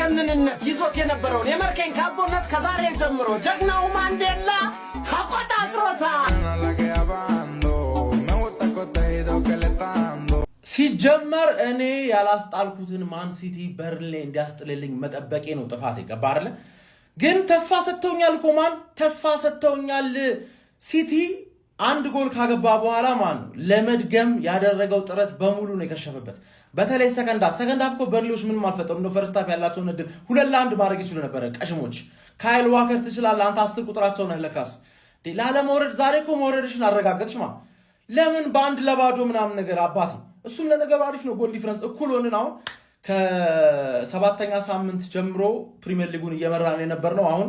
አምባገነንነት ይዞት የነበረውን የመርከኝ ካቦነት ከዛሬ ጀምሮ ጀግናው ማንዴላ ተቆጣጥሮታል። ሲጀመር እኔ ያላስጣልኩትን ማን ሲቲ በርንሌ እንዲያስጥልልኝ መጠበቄ ነው ጥፋቴ። ገባ አይደለ? ግን ተስፋ ሰጥተውኛል እኮ ማን ተስፋ ሰጥተውኛል። ሲቲ አንድ ጎል ካገባ በኋላ ማን ነው ለመድገም ያደረገው ጥረት በሙሉ ነው የከሸፈበት። በተለይ ሰከንድ ሃፍ እኮ በርንሌዎች ምንም አልፈጠሩም። ነው ፈርስት ሃፍ ያላቸውን እድል 2-1 ማድረግ ይችሉ ነበር። ቀሽሞች ካይል ዋከር ትችላለህ አንተ 10 ቁጥራቸው ነህ ለካስ ላለመውረድ ዛሬ እኮ መውረድሽን አረጋገጥሽ። ለምን በአንድ ለባዶ ምናምን ነገር አባቴ እሱም ለነገሩ አሪፍ ነው። ጎል ዲፈረንስ እኩል ሆነን አሁን ከ7ኛ ሳምንት ጀምሮ ፕሪሚየር ሊጉን እየመራን የነበርነው አሁን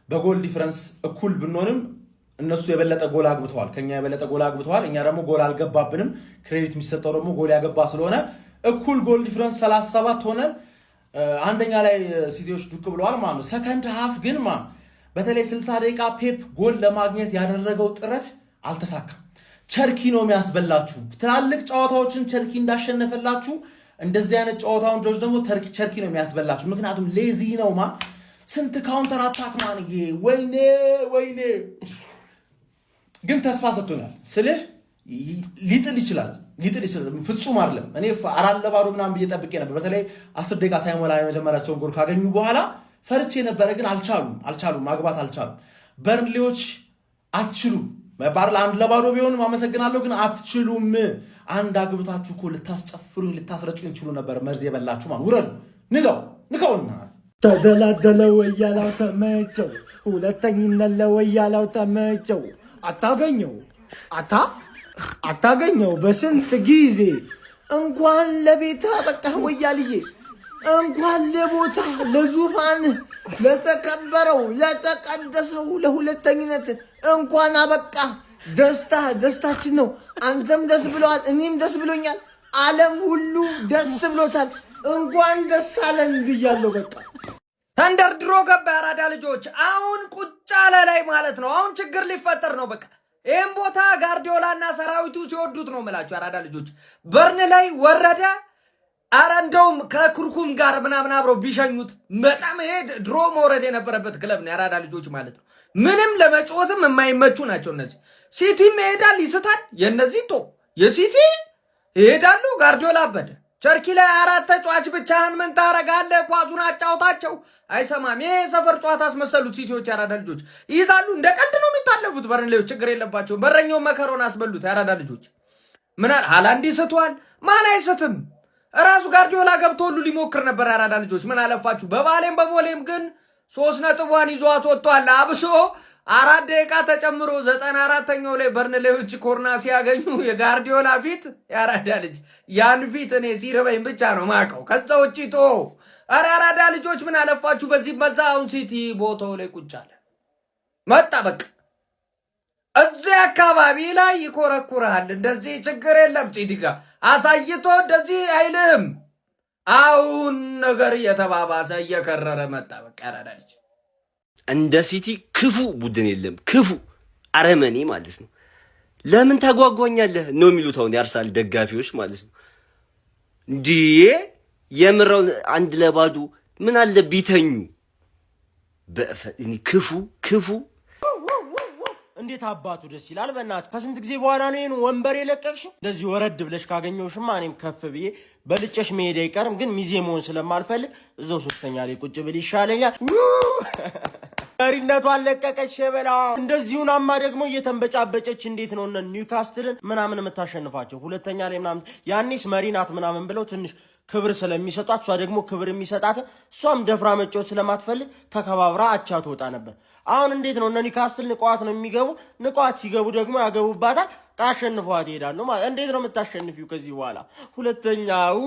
በጎል ዲፈረንስ እኩል ብንሆንም እነሱ የበለጠ ጎል አግብተዋል፣ ከኛ የበለጠ ጎል አግብተዋል። እኛ ደግሞ ጎል አልገባብንም። ክሬዲት የሚሰጠው ደግሞ ጎል ያገባ ስለሆነ እኩል ጎል ዲፈረንስ 37 ሆነን አንደኛ ላይ ሲቲዎች ዱቅ ብለዋል ማለት ነው። ሰከንድ ሃፍ ግን በተለይ 60 ደቂቃ ፔፕ ጎል ለማግኘት ያደረገው ጥረት አልተሳካም። ቸርኪ ነው የሚያስበላችሁ። ትላልቅ ጨዋታዎችን ቸርኪ እንዳሸነፈላችሁ እንደዚህ አይነት ጨዋታውን ደግሞ ቸርኪ ነው የሚያስበላችሁ። ምክንያቱም ሌዚ ነው ስንት ካውንተር አታክ ማንዬ ወይኔ ግን ተስፋ ሰጥቶኛል ስልህ ሊጥል ይችላል ፍጹም አይደለም። እኔ 4-0 ምናምን ብዬ ጠብቄ ነበር። በተለይ 10 ደቂቃ ሳይሞላ የመጀመሪያቸውን ጎል ካገኙ በኋላ ፈርቼ ነበረ። ግን አልቻሉም ማግባት አልቻሉም። በርንሌዎች አትችሉም። ባርላ 1-0 ቢሆንም አመሰግናለሁ ግን አትችሉም። አንድ አግብታችሁ እኮ ልታስጨፍሩኝ ልታስረጩኝ ትችሉ ነበር። መርዝ የበላችሁ ውረዱ ንቀውና ተደላደለ ወያላው ተመቸው ሁለተኝነት ለወያላው ተመቸው አታገኘው በስንት ጊዜ እንኳን ለቤታ በቃ ወያልዬ እንኳን ለቦታ ለዙፋን ለተከበረው ለተቀደሰው ለሁለተኝነት እንኳን አበቃ። ደስታችን ነው። አንተም ደስ ብሎሃል፣ እኔም ደስ ብሎኛል፣ ዓለም ሁሉ ደስ ብሎታል። እንኳን ደስ አለን ብያለሁ። በቃ ተንደርድሮ ገባ። ያራዳ ልጆች አሁን ቁጭ አለ ላይ ማለት ነው። አሁን ችግር ሊፈጠር ነው። በቃ ይህም ቦታ ጋርዲዮላና ሰራዊቱ ሲወዱት ነው የምላችሁ። ያራዳ ልጆች በርን ላይ ወረደ። አረ እንደውም ከኩርኩም ጋር ምናምን አብረው ቢሸኙት በጣም ይሄ ድሮ መውረድ የነበረበት ክለብ ነው። ያራዳ ልጆች ማለት ነው። ምንም ለመጫወትም የማይመቹ ናቸው እነዚህ። ሲቲም ይሄዳል ይስታል። የነዚህ የሲቲ ይሄዳሉ። ጋርዲዮላ አበደ። ቸርኪ ላይ 4 ተጫዋች ብቻህን ምን ታረጋለህ? ኳሱን አጫውታቸው። አይሰማም። ይሄ ሰፈር ጨዋታ አስመሰሉት። ሲቲዎች ያራዳ ልጆች ይይዛሉ። እንደ ቀልድ ነው የሚታለፉት። በርንሌዎች ችግር የለባቸው። በረኛው መከሮን አስበሉት። ያራዳ ልጆች ምን ሃላንድ ይስተዋል። ማን አይስትም? ራሱ ጋርዲዮላ ገብቶ ሁሉ ሊሞክር ነበር። ያራዳ ልጆች ምን አለፋችሁ። በቦሌም ግን 3 ነጥቧን ይዟት ወጥቷል። አብሶ 4 ደቂቃ ተጨምሮ 94ኛው ላይ በርንሌዎች ኮርና ሲያገኙ የጋርዲዮላ ፊት ያራዳ ልጅ ያን ፊት እኔ ሲርበኝ ብቻ ነው ማቀው። ከዛ ውጪ አረ ያራዳ ልጆች ምን አለፋችሁ። በዚህ በዛ አሁን ሲቲ ቦታው ላይ ቁጭ አለ መጣ። በቃ እዚህ አካባቢ ላይ ይኮረኩራል። እንደዚህ ችግር የለም። ሲቲ ጋር አሳይቶ እንደዚህ አይልም። አሁን ነገር እየተባባሰ እየከረረ መጣ። በቃ ያራዳ ልጅ እንደ ሲቲ ክፉ ቡድን የለም። ክፉ አረመኔ ማለት ነው። ለምን ታጓጓኛለህ ነው የሚሉት አሁን የአርሰናል ደጋፊዎች ማለት ነው። እንዲህ የምራው 1-0 ምን አለ ቢተኙ። ክፉ እንዴት አባቱ ደስ ይላል። በእናትህ ከስንት ጊዜ በኋላ ነው ይሄን ወንበር የለቀቅሽው? እንደዚህ ወረድ ብለሽ ካገኘውሽማ እኔም ከፍ ብዬ በልጨሽ መሄድ አይቀርም። ግን ሚዜ መሆን ስለማልፈልግ እዛው 3ኛ ላይ ቁጭ ብል ይሻለኛል። መሪነቷን ለቀቀች ሸበላ። እንደዚሁናማ ደግሞ እየተንበጫበጨች እንዴት ነው እነ ኒውካስትልን ምናምን የምታሸንፋቸው? 2ኛ ላይ ምናምን ያኔስ መሪናት ምናምን ብለው ትንሽ ክብር ስለሚሰጣት እሷ ደግሞ ክብር የሚሰጣት እሷም ደፍራ መጫወት ስለማትፈልግ ተከባብራ አቻ ትወጣ ነበር። አሁን እንዴት ነው እነ ኒውካስትል ንቋት ነው የሚገቡ። ንቋት ሲገቡ ደግሞ ያገቡባታል። ታሸንፏት ይሄዳሉ ማለት። እንዴት ነው የምታሸንፊው ከዚህ በኋላ? 2ኛው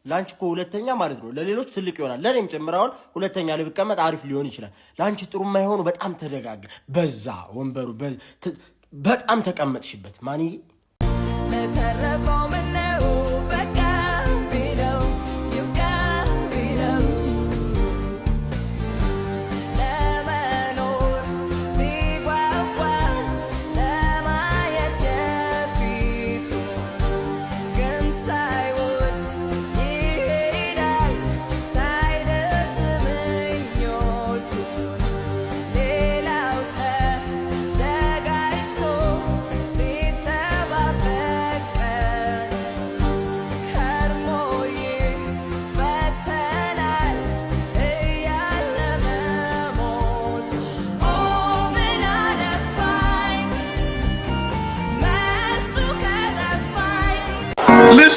ላንቺ እኮ 2ኛ ማለት ነው ለሌሎች ትልቅ ይሆናል። ለኔም ጭምር አሁን 2ኛ ላይ ብቀመጥ አሪፍ ሊሆን ይችላል። ላንቺ ጥሩ የማይሆኑ በጣም ተደጋገ በዛ ወንበሩ በጣም ተቀመጥሽበት ማንዬ ለተረፈው ምን ነው በቃ ቢለው ይብቃ ቢለው ለመኖር ሲጓጓ ለማየት የፊቱ ግን ሳይወድ ይሄዳል ሳይደሰት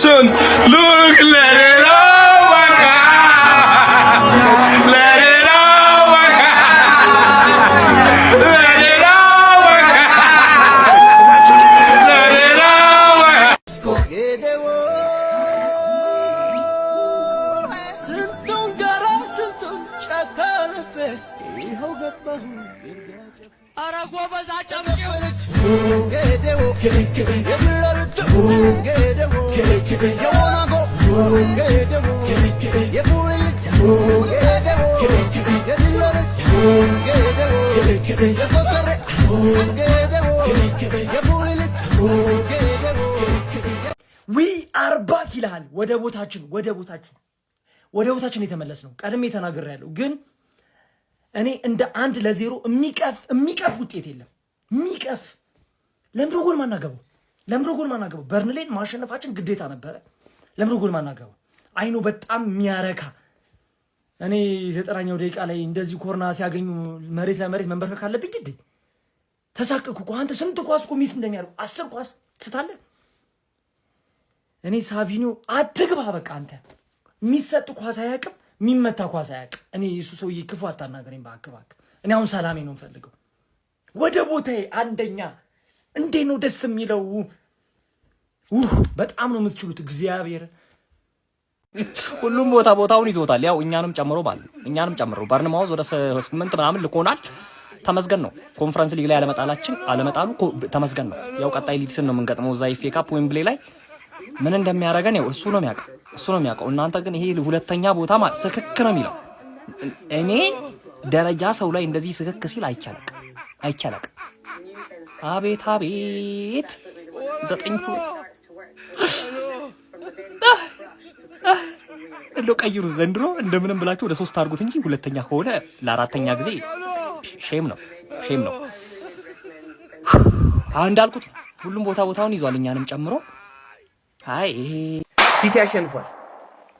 Son, look, let it all work out. Let it all work out. Let it all work out. Let it all work out. ዊ አር ባክ ይላል። ወደ ቦታችን የተመለስ ነው። ቀድሜ ተናግሬያለሁ፣ ግን እኔ እንደ 1-0 የሚቀፍ ውጤት የለም። የሚቀፍ ለምድሮ ጎል ማናገበው በርንሌን ማሸነፋችን ግዴታ ነበረ። ለምድሮ ጎል ማናገበው አይኑ በጣም የሚያረካ እኔ 9ኛው ደቂቃ ላይ እንደዚህ ኮርና ሲያገኙ መሬት ለመሬት መንበርከክ አለብኝ ግዴ ተሳቀኩ እኮ አንተ ስንት ኳስ እኮ ሚስ እንደሚያደርጉ 10 ኳስ ስታለ እኔ ሳቪኒዮ አትግባ በቃ አንተ የሚሰጥ ኳስ አያውቅም፣ የሚመታ ኳስ አያውቅም። እኔ እሱ ሰውዬ ክፉ አታናገረኝ እባክህ። እኔ አሁን ሰላሜ ነው የምፈልገው። ወደ ቦታዬ አንደኛ እንዴት ነው ደስ የሚለው። በጣም ነው የምትችሉት እግዚአብሔር። ሁሉም ቦታውን ይዞታል። ያው እኛንም ጨምሮ በርንማውዝ ወደ 8 ምናምን ልኮናል። ተመስገን ነው። ኮንፈረንስ ሊግ ላይ አለመጣሉ ተመስገን ነው። ያው ቀጣይ ሊድስን ነው የምንገጥመው እዛ ኤፍኤ ካፕ ዌምብሌ ላይ ምን እንደሚያደርገን ያው እሱ ነው የሚያውቀው። እናንተ ግን ይሄ ሁለተኛ ቦታ ማለት ስክክ ነው የሚለው። እኔ ደረጃ ሰው ላይ እንደዚህ ስክክ ሲል አይቻለቅ። አቤት 9 እንደው ቀይሩ ዘንድሮ እንደምንም ብላችሁ ወደ 3 አድርጉት እንጂ ሁለተኛ ከሆነ ለአራተኛ ጊዜ ሼም ነው። እንዳልኩት ሁሉም ቦታውን ይዟል እኛንም ጨምሮ። አይ ይሄ ሲቲ ያሸንፏል።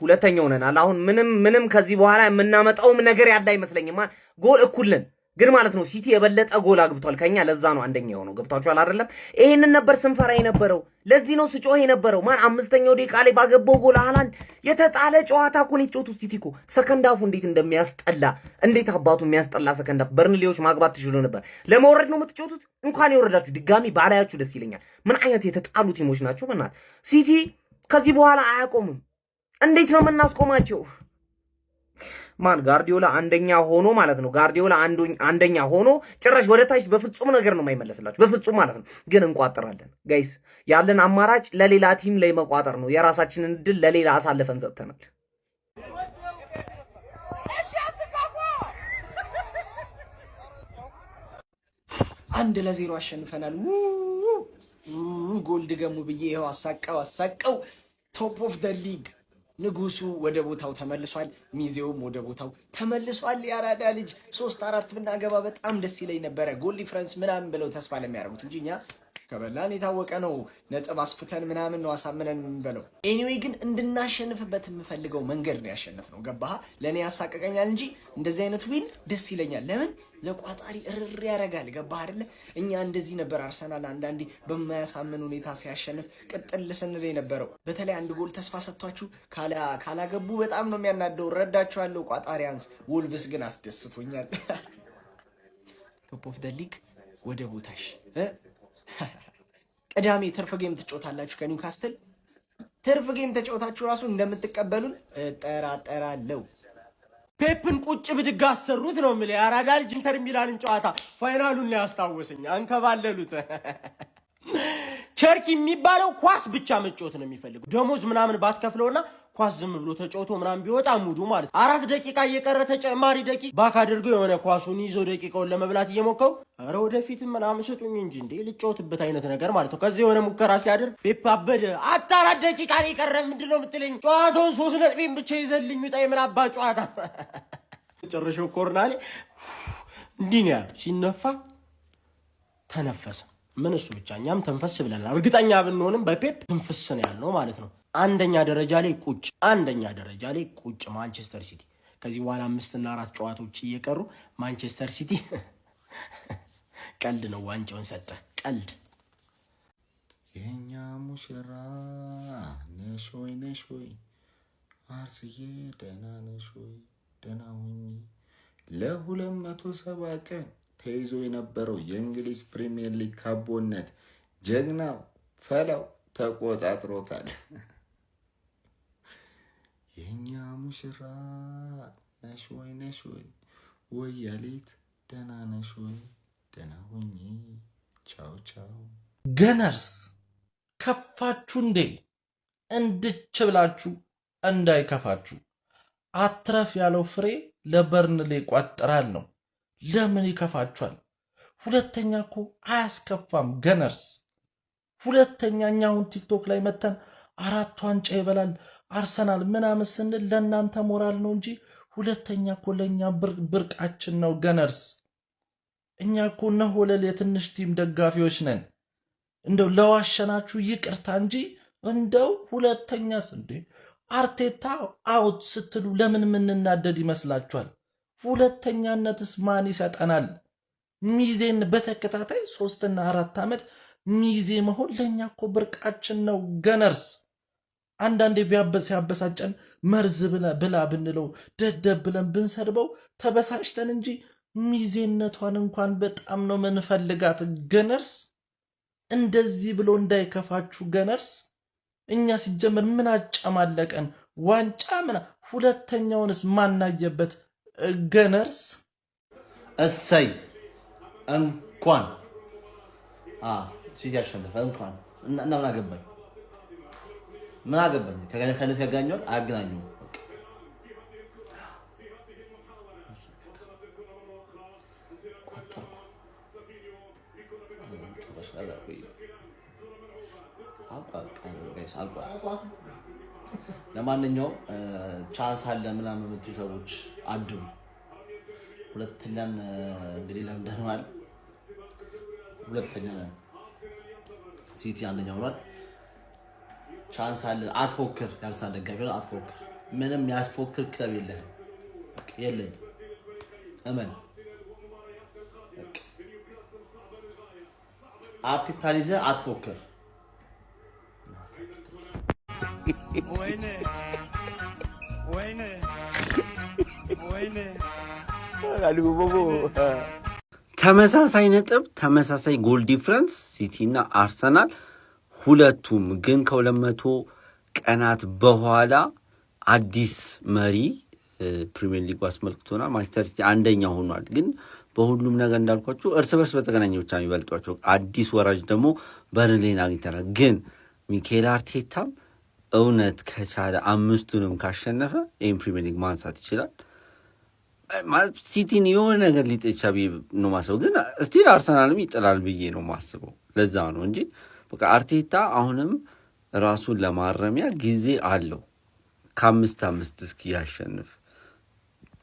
ሁለተኛ ሆነናል። አሁን ምንም ከዚህ በኋላ የምናመጣውም ነገር ያለ አይመስለኝም። ጎል እኩል ነን ግን ማለት ነው ሲቲ የበለጠ ጎል አግብቷል ከኛ። ለዛ ነው አንደኛ የሆነው። ገብታችኋል አይደለም? ይሄንን ነበር ስንፈራ የነበረው። ለዚህ ነው ስጮህ የነበረው። 5ኛው ደቂቃ ላይ ባገባው ጎል ሃላንድ የተጣለ ጨዋታ እኮ ነው የጮቱት። ሲቲ እኮ ሰከንድ ሃፉ እንዴት እንደሚያስጠላ እንዴት አባቱ የሚያስጠላ ሰከንድ ሃፍ። በርንሌዎች ማግባት ትችሉ ነበር። ለመውረድ ነው የምትጮቱት። እንኳን የወረዳችሁ ድጋሚ ባላያችሁ ደስ ይለኛል። ምን አይነት የተጣሉ ቲሞች ናቸው በእናትህ። ሲቲ ከዚህ በኋላ አያቆምም። እንዴት ነው የምናስቆማቸው? ጋርዲዮላ አንደኛ ሆኖ ማለት ነው። ጋርዲዮላ አንደኛ ሆኖ ጭራሽ ወደ ታች በፍጹም ነገር ነው የማይመለስላችሁ። በፍጹም ማለት ነው። ግን እንቋጥራለን ጋይስ። ያለን አማራጭ ለሌላ ቲም ላይ መቋጠር ነው። የራሳችንን ድል ለሌላ አሳልፈን ሰጥተናል። 1-0 አሸንፈናል። ጎል ድገሙ ብዬ ይኸው አሳቀው። ቶፕ ኦፍ ደ ሊግ ንጉሱ ወደ ቦታው ተመልሷል። ሚዜውም ወደ ቦታው ተመልሷል። ያራዳ ልጅ 3-4 ብናገባ በጣም ደስ ይለኝ ነበረ። ጎል ዲፍረንስ ምናምን ብለው ተስፋ ለሚያደርጉት እንጂ እኛ ከበላን የታወቀ ነው። ነጥብ አስፍተን ምናምን ነው አሳምነን የምንበለው። ኤኒዌይ ግን እንድናሸንፍበት የምፈልገው መንገድ ነው ያሸነፍነው። ገባህ? ለእኔ ያሳቀቀኛል እንጂ እንደዚህ አይነት ዊን ደስ ይለኛል። ለምን ለቋጣሪ እርር ያደርጋል። ገባህ አይደለ? እኛ እንደዚህ ነበር አርሰናል አንዳንዴ በማያሳምን ሁኔታ ሲያሸንፍ ቅጥል ስንል የነበረው። በተለይ አንድ ጎል ተስፋ ሰጥቷችሁ ካላገቡ በጣም ነው የሚያናደው። እረዳችኋለሁ ቋጣሪያንስ። ወልቭስ ግን አስደስቶኛል። ቶፕ ኦፍ ደ ሊግ ወደ ቦታሽ ቅዳሜ ትርፍ ጌም ትጫወታላችሁ ከኒውካስትል። ትርፍ ጌም ተጫወታችሁ ራሱ እንደምትቀበሉን እጠራጠራለሁ። ፔፕን ቁጭ ብድግ አሰሩት ነው የምልህ። ያራዳ ልጅ ኢንተር ሚላንን ጨዋታ ፋይናሉን ላይ ያስታወሰኝ። አንከባለሉት። ቸርኪ የሚባለው ኳስ ብቻ መጫወት ነው የሚፈልገው። ደሞዝ ምናምን ባትከፍለውና ኳስ ዝም ብሎ ተጫውቶ ምናምን ቢወጣ ሙዱ ማለት 4 ደቂቃ እየቀረ ተጨማሪ ደቂቃ ባክ አድርገው የሆነ ኳሱን ይዞ ደቂቃውን ለመብላት እየሞከሩ ኧረ ወደፊትም ምናምን ስጡኝ እንጂ እንዴ ልጫወትበት አይነት ነገር ማለት ነው። ከዚህ የሆነ ሙከራ ሲያደርግ ፔፕ አበደ። 4 ደቂቃ ላይ ቀረ ምንድነው የምትለኝ? ጨዋታውን 3 ነጥቤን ብቻ ይዘልኝ ውጣ። የምን አባ ጨዋታ መጨረሻው ኮርናሌ እንዲህ ነው ያለው። ሲነፋ ተነፈሰ። ምን እሱ ብቻ እኛም ተንፈስ ብለናል። እርግጠኛ ብንሆንም በፔፕ ትንፍስ ነው ያልነው ማለት ነው። አንደኛ ደረጃ ላይ ቁጭ ማንቸስተር ሲቲ። ከዚህ በኋላ 5 እና 4 ጨዋታዎች እየቀሩ ማንቸስተር ሲቲ ቀልድ ነው ዋንጫውን ሰጠ። ቀልድ የኛ ሙሽራ ነሽ ወይ አርስዬ ደህና ነሽ ወይ ደህና ሁኚ። ለ270 ቀን ተይዞ የነበረው የእንግሊዝ ፕሪሚየር ሊግ ካቦነት ጀግናው ፈላው ተቆጣጥሮታል። የኛ ሙሽራ ነሽ ወይ ወያሊት ደህና ነሽ ወይ ደህና ሁኚ። ቻው ቻው። ገነርስ ከፋችሁ እንዴ? እንድች ብላችሁ እንዳይከፋችሁ። አትረፍ ያለው ፍሬ ለበርንሌ ቋጥራል ነው። ለምን ይከፋችኋል? ሁለተኛ እኮ አያስከፋም ገነርስ። ሁለተኛ እኛ አሁን ቲክቶክ ላይ መተን 4 ዋንጫ ይበላል አርሰናል ምናምን ስንል ለእናንተ ሞራል ነው እንጂ ሁለተኛ እኮ ለእኛ ብርቃችን ነው ገነርስ። እኛ እኮ ነሆለል የትንሽ ቲም ደጋፊዎች ነን። እንደው ለዋሸናችሁ ይቅርታ እንጂ እንደው ሁለተኛስ እንዴ አርቴታ አውት ስትሉ ለምን የምንናደድ ይመስላችኋል? ሁለተኛነትስ ማን ይሰጠናል? ሚዜን በተከታታይ 3 እና 4 ዓመት ሚዜ መሆን ለእኛ እኮ ብርቃችን ነው ገነርስ። አንዳንዴ ሲያበሳጨን መርዝ ብላ ብንለው ደደብ ብለን ብንሰድበው ተበሳጭተን እንጂ ሚዜነቷን እንኳን በጣም ነው ምንፈልጋት ገነርስ። እንደዚህ ብሎ እንዳይከፋችሁ ገነርስ። እኛ ሲጀምር ምን አጨማለቀን? ዋንጫ ሁለተኛውንስ ማናየበት ገነርስ። እሰይ እንኳን ሲቲ ያሸነፈ እንኳን እና ምን አገባኝ ከገነት ያገናኘዋል አያገናኙም። ለማንኛውም ቻንስ አለ ምናምን የምትሉ ሰዎች አድሩ። ሁለተኛን እንግዲህ ለምደናል። ሁለተኛ ሲቲ አንደኛ ሆኗል። ቻንስ አለ። አትፎክር። ያርሰናል ደጋፊ ነው። አትፎክር። ምንም ያስፎክር ክለብ የለህም። የለኝ እመን። አፒፓሊዘ አትፎክር። ተመሳሳይ ነጥብ፣ ተመሳሳይ ጎል ዲፍረንስ ሲቲ እና አርሰናል ሁለቱም ግን ከ200 ቀናት በኋላ አዲስ መሪ ፕሪሚየር ሊግ አስመልክቶናል። ማንቸስተር ሲቲ አንደኛ ሆኗል። ግን በሁሉም ነገር እንዳልኳችሁ እርስ በርስ በተገናኘ ብቻ የሚበልጧቸው አዲስ ወራጅ ደግሞ በርንሌን አግኝተናል። ግን ሚኬል አርቴታም እውነት ከቻለ 5ቱንም ካሸነፈ ይህን ፕሪሚየር ሊግ ማንሳት ይችላል። ማለት ሲቲን የሆነ ነገር ሊጥቻ ነው ማስበው። ግን ስቲል አርሰናልም ይጥላል ብዬ ነው ማስበው። ለዛ ነው እንጂ በቃ አርቴታ አሁንም ራሱን ለማረሚያ ጊዜ አለው። ከ5-5 እስኪ ያሸንፍ።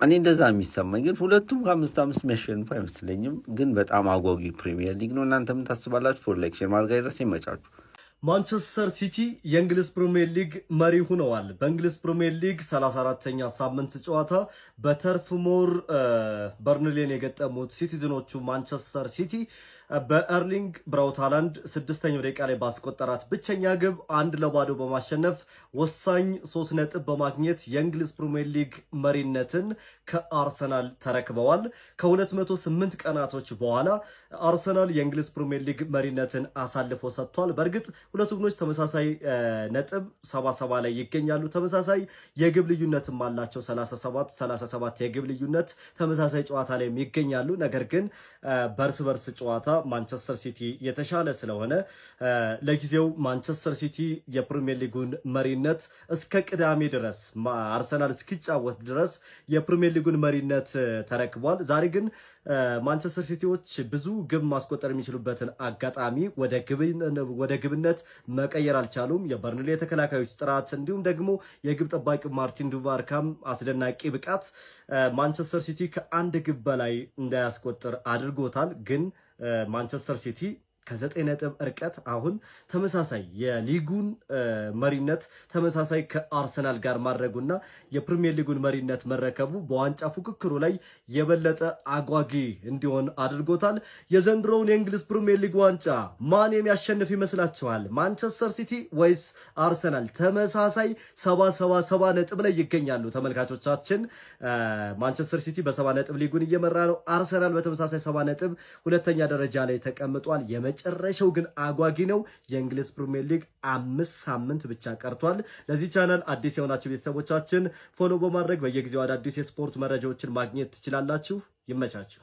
እኔ እንደዛ የሚሰማኝ ግን ሁለቱም ከ5-5 የሚያሸንፉ አይመስለኝም። ግን በጣም አጓጊ ፕሪሚየር ሊግ ነው። እናንተ ምን ታስባላችሁ? ፎር ላይክ ሼር ማድረግ አይረሳ። ይመቻችሁ። ማንቸስተር ሲቲ የእንግሊዝ ፕሪሚየር ሊግ መሪ ሆነዋል። በእንግሊዝ ፕሪሚየር ሊግ 34ኛ ሳምንት ጨዋታ በተርፍ ሞር በርንሌን የገጠሙት ሲቲዝኖቹ ማንቸስተር ሲቲ በኤርሊንግ ብራውት ሃላንድ 6ኛው ደቂቃ ላይ ባስቆጠራት ብቸኛ ግብ 1-0 በማሸነፍ ወሳኝ 3 ነጥብ በማግኘት የእንግሊዝ ፕሪሚየር ሊግ መሪነትን ከአርሰናል ተረክበዋል። ከ208 ቀናቶች በኋላ አርሰናል የእንግሊዝ ፕሪሚየር ሊግ መሪነትን አሳልፎ ሰጥቷል። በእርግጥ ሁለቱ ቡድኖች ተመሳሳይ ነጥብ 77 ላይ ይገኛሉ። ተመሳሳይ የግብ ልዩነትም አላቸው። 37 የግብ ልዩነት ተመሳሳይ ጨዋታ ላይ ይገኛሉ። ነገር ግን በርስ በርስ ጨዋታ ማንቸስተር ሲቲ የተሻለ ስለሆነ ለጊዜው ማንቸስተር ሲቲ የፕሪሚየር ሊጉን መሪነት እስከ ቅዳሜ ድረስ አርሰናል እስኪጫወት ድረስ የፕሪሚየር ሊጉን መሪነት ተረክቧል። ዛሬ ግን ማንቸስተር ሲቲዎች ብዙ ግብ ማስቆጠር የሚችሉበትን አጋጣሚ ወደ ግብነት መቀየር አልቻሉም። የበርንሌ የተከላካዮች ጥራት እንዲሁም ደግሞ የግብ ጠባቂ ማርቲን ዱቫርካም አስደናቂ ብቃት ማንቸስተር ሲቲ ከ1 ግብ በላይ እንዳያስቆጥር አድርጎታል። ግን ማንቸስተር ሲቲ ከ9 ነጥብ እርቀት አሁን ተመሳሳይ የሊጉን መሪነት ተመሳሳይ ከአርሰናል ጋር ማድረጉና የፕሪሚየር ሊጉን መሪነት መረከቡ በዋንጫ ፉክክሩ ላይ የበለጠ አጓጊ እንዲሆን አድርጎታል። የዘንድሮውን የእንግሊዝ ፕሪሚየር ሊግ ዋንጫ ማን የሚያሸንፍ ይመስላችኋል? ማንቸስተር ሲቲ ወይስ አርሰናል? ተመሳሳይ 77 ነጥብ ላይ ይገኛሉ ተመልካቾቻችን። ማንቸስተር ሲቲ በ70 ነጥብ ሊጉን እየመራ ነው። አርሰናል በተመሳሳይ 70 ነጥብ ሁለተኛ ደረጃ ላይ ተቀምጧል። የመጨረሻው ግን አጓጊ ነው። የእንግሊዝ ፕሪሚየር ሊግ 5 ሳምንት ብቻ ቀርቷል። ለዚህ ቻናል አዲስ የሆናችሁ ቤተሰቦቻችን ፎሎ በማድረግ በየጊዜው አዳዲስ የስፖርት መረጃዎችን ማግኘት ትችላላችሁ። ይመቻችሁ።